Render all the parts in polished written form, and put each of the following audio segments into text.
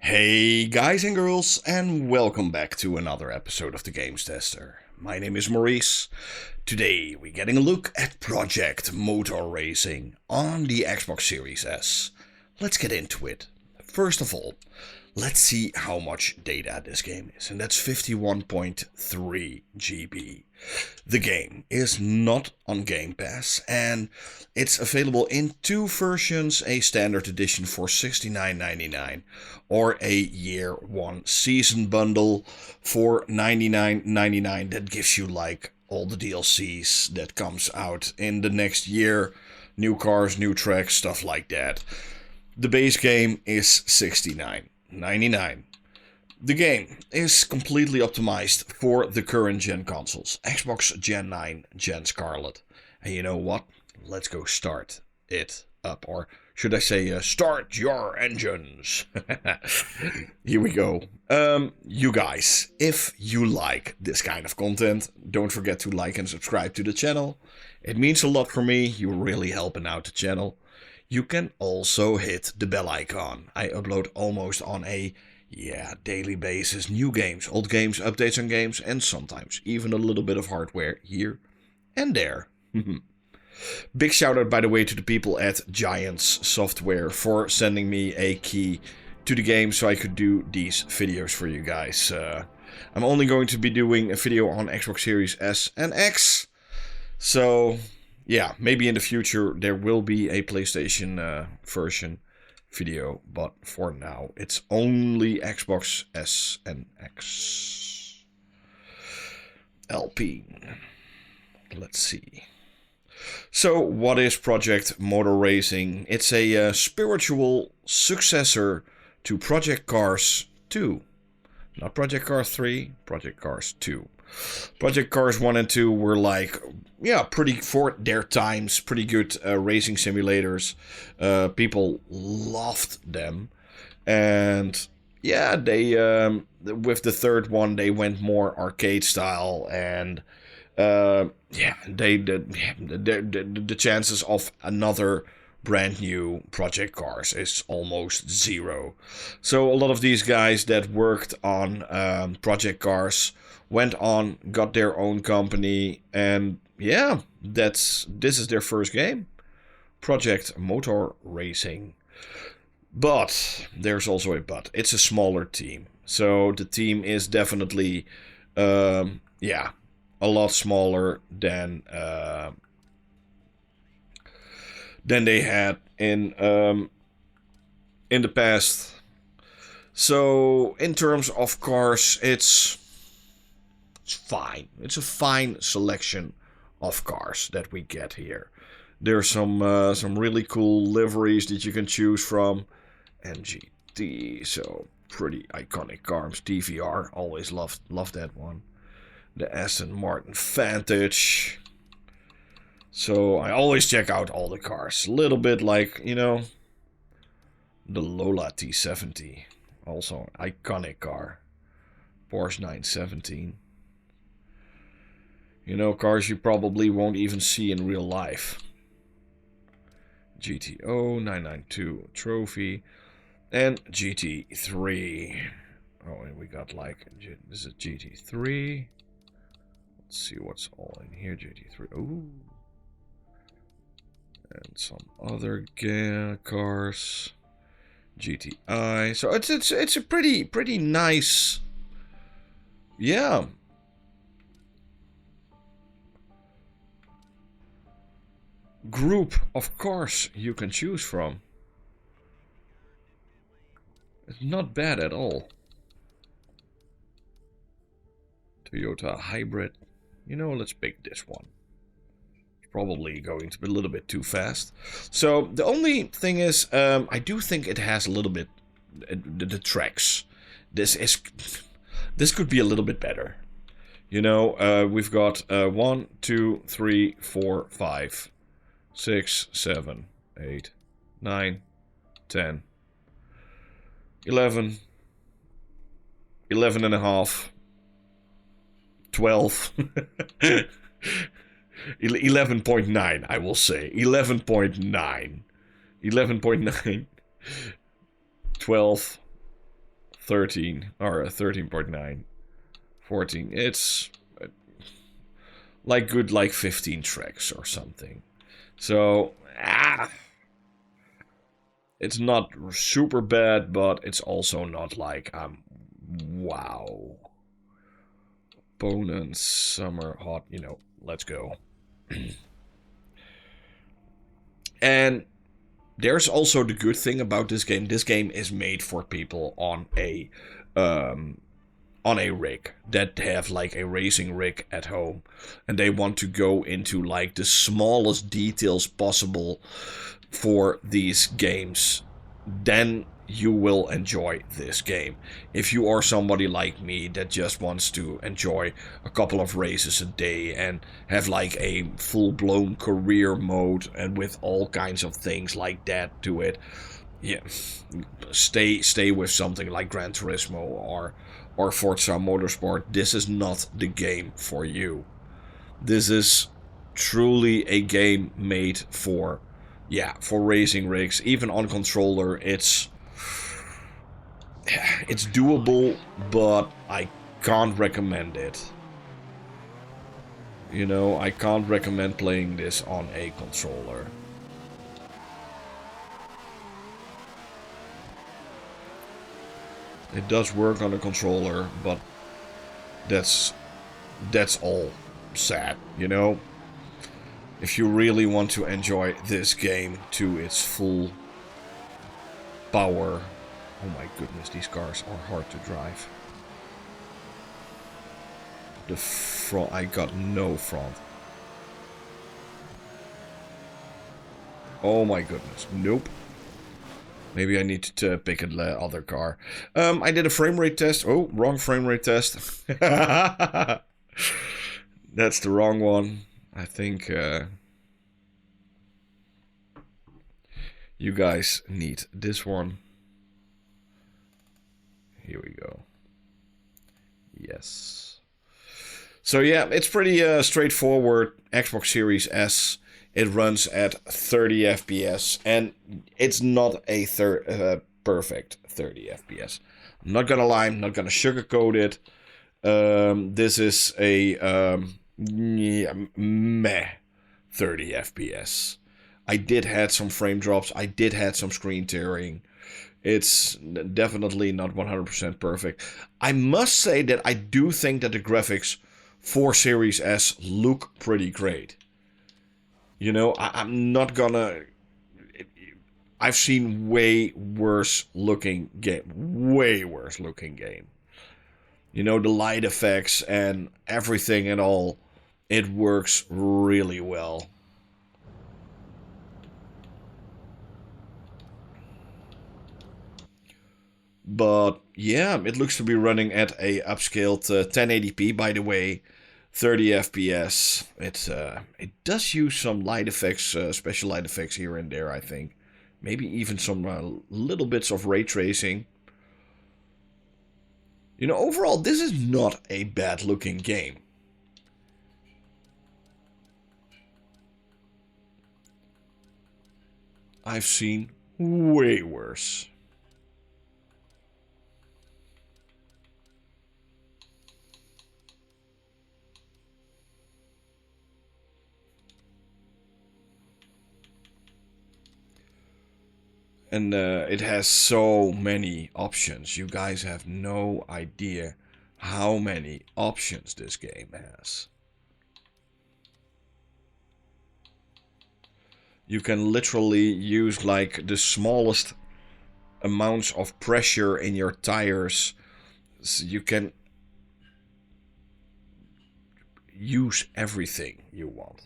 Hey guys and girls, and welcome back to another episode of the Games Tester. My name is Maurice. Today we're getting a look at Project Motor Racing on the Xbox Series S. Let's get into it. First of all, let's see how much data this game is, and that's 51.3 GB. The game is not on Game Pass, and it's available in two versions, a standard edition for $69.99 or a year one season bundle for $99.99. That gives you like all the DLCs that comes out in the next year, new cars, new tracks, stuff like that. The base game is $69.99. The game is completely optimized for the current gen consoles, Xbox Gen 9, Gen Scarlet. And you know what? Let's go start it up, or should I say start your engines. Here we go. You guys, if you like this kind of content, don't forget to like and subscribe to the channel. It means a lot for me. You're really helping out the channel. You can also hit the bell icon. I upload almost on a daily basis, new games, old games, updates on games, and sometimes even a little bit of hardware here and there. Big shout out, by the way, to the people at Giants Software for sending me a key to the game so I could do these videos for you guys. I'm only going to be doing a video on Xbox Series S and X, so yeah, maybe in the future there will be a PlayStation version video, but for now it's only Xbox S and X. LP. Let's see. So what is Project Motor Racing? It's a spiritual successor to Project Cars 2. Not Project Cars 3, Project Cars 2. Project Cars 1 and 2 were like, pretty for their times, pretty good racing simulators. People loved them. And yeah, they with the third one, they went more arcade style, and the chances of another brand new Project Cars is almost zero. So a lot of these guys that worked on Project Cars went on, got their own company, and yeah, this is their first game, Project Motor Racing. But there's also a but. It's a smaller team, so the team is definitely a lot smaller than they had in the past. So in terms of cars, it's fine. It's a fine selection of cars that we get here. There's some really cool liveries that you can choose from. NGT, so pretty iconic cars. DVR, always loved that one. The Aston Martin Vantage. So I always check out all the cars. A little bit like, the Lola T70. Also iconic car. Porsche 917. Cars you probably won't even see in real life. GTO 992 Trophy. And GT3. Oh, and we got this is GT3. Let's see what's all in here. GT3. Ooh. And some other cars. GTI. So it's a pretty nice, group of cars you can choose from. It's not bad at all. Toyota Hybrid. Let's pick this one. It's probably going to be a little bit too fast. So the only thing is, I do think it has a little bit the tracks. This could be a little bit better. We've got 1, 2, 3, 4, 5, 6, 7, 8, 9, 10, 11, 11 and a half, 12, 11.9, I will say. 11.9. 11.9, 12, 13 or 13.9, 14. It's like good like 15 tracks or something. So it's not super bad, but it's also not like wow. Opponents, summer, hot, you know, let's go. And there's also the good thing about this game. This game is made for people on a rig that have like a racing rig at home, and they want to go into like the smallest details possible for these games. Then you will enjoy this game. If you are somebody like me that just wants to enjoy a couple of races a day and have like a full-blown career mode and with all kinds of things like that to it, yeah, stay with something like Gran Turismo or Forza Motorsport. This is not the game for you. This is truly a game made for racing rigs. Even on controller, it's doable, but I can't recommend it. You know, I can't recommend playing this on a controller. It does work on a controller, but that's all sad, you know? If you really want to enjoy this game to its full power. Oh my goodness, these cars are hard to drive. The front, I got no front. Oh my goodness, nope. Maybe I need to pick another other car. I did a frame rate test. Oh, wrong frame rate test. That's the wrong one. I think you guys need this one. Here we go. Yes. So yeah, it's pretty straightforward. Xbox Series S. It runs at 30 FPS, and it's not a perfect 30 FPS. I'm not gonna lie, I'm not gonna sugarcoat it. This is a meh 30 FPS. I did had some frame drops. I did had some screen tearing. It's definitely not 100% perfect. I must say that I do think that the graphics for Series S look pretty great. You know, I'm not gonna... I've seen way worse looking game. Way worse looking game. You know, the light effects and everything and all. It works really well. But yeah, it looks to be running at a upscaled 1080p, by the way. 30 FPS. It does use some light effects, special light effects here and there, I think. Maybe even some little bits of ray tracing. You know, overall, this is not a bad looking game. I've seen way worse. And it has so many options. You guys have no idea how many options this game has. You can literally use like the smallest amounts of pressure in your tires. So you can use everything you want.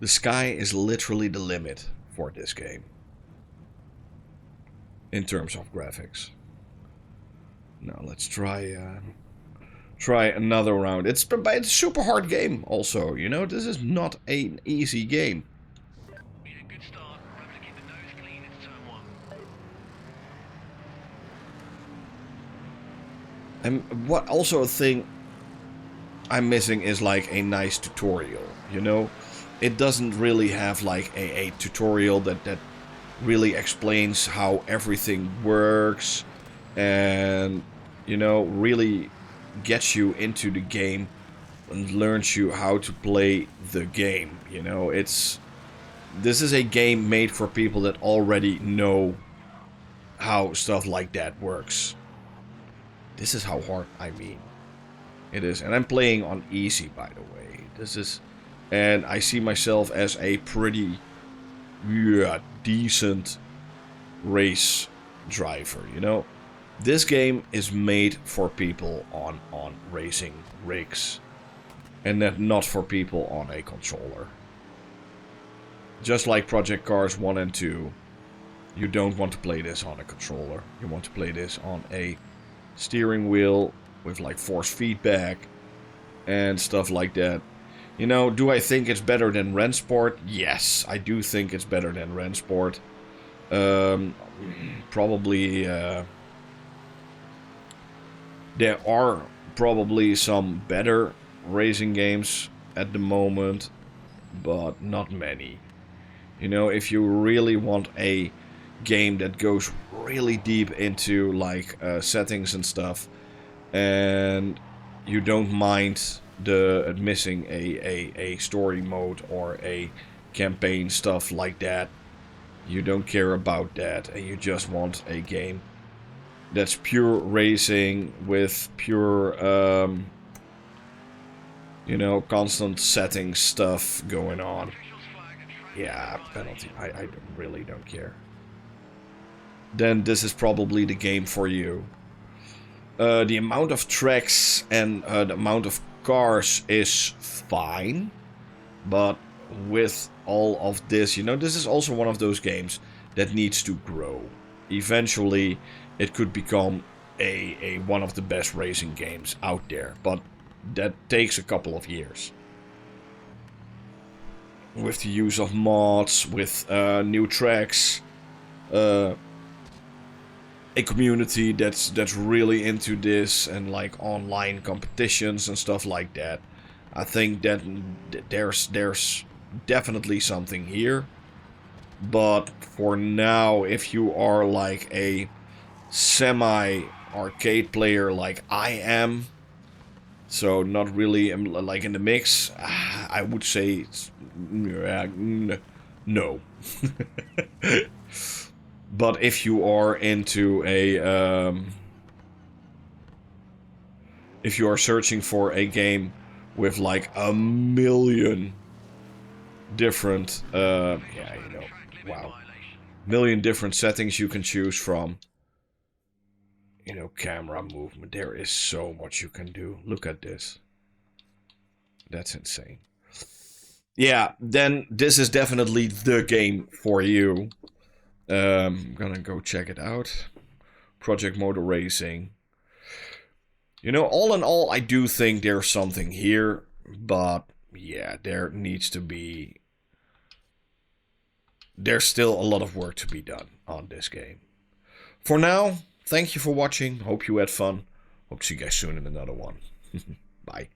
The sky is literally the limit for this game. In terms of graphics. Now let's try another round. It's a super hard game also, you know, this is not an easy game. Yeah, good start. Remember to keep the nose clean, it's turn one. And what also a thing I'm missing is like a nice tutorial, you know? It doesn't really have like a tutorial that really explains how everything works and, you know, really gets you into the game and learns you how to play the game, you know? This is a game made for people that already know how stuff like that works. This is how hard I mean. It is, and I'm playing on easy, by the way. And I see myself as a pretty, decent race driver, you know? This game is made for people on racing rigs, and not for people on a controller. Just like Project Cars 1 and 2, you don't want to play this on a controller. You want to play this on a steering wheel with like force feedback and stuff like that. You know, do I think it's better than Rensport? Yes, I do think it's better than Rensport. Probably there are probably some better racing games at the moment, but not many. You know, if you really want a game that goes really deep into like settings and stuff, and you don't mind the missing a story mode or a campaign, stuff like that, you don't care about that, and you just want a game that's pure racing with pure you know, constant setting stuff going on. Yeah, penalty. I really don't care. Then this is probably the game for you. The amount of tracks and the amount of cars is fine. But with all of this, you know, this is also one of those games that needs to grow. Eventually, it could become a one of the best racing games out there. But that takes a couple of years. With the use of mods, with new tracks, a community that's really into this, and like online competitions and stuff like that. I think that there's definitely something here. But for now, if you are like a semi-arcade player like I am, so not really like in the mix, I would say no. But if you are into a if you are searching for a game with like a million different yeah, you know, wow, million different settings you can choose from, you know, camera movement, there is so much you can do. Look at this. That's insane. Yeah, then this is definitely the game for you. I'm gonna go check it out. Project Motor Racing. You know, all in all, I do think there's something here, but yeah, there needs to be... There's still a lot of work to be done on this game. For now, thank you for watching. Hope you had fun. Hope to see you guys soon in another one. Bye.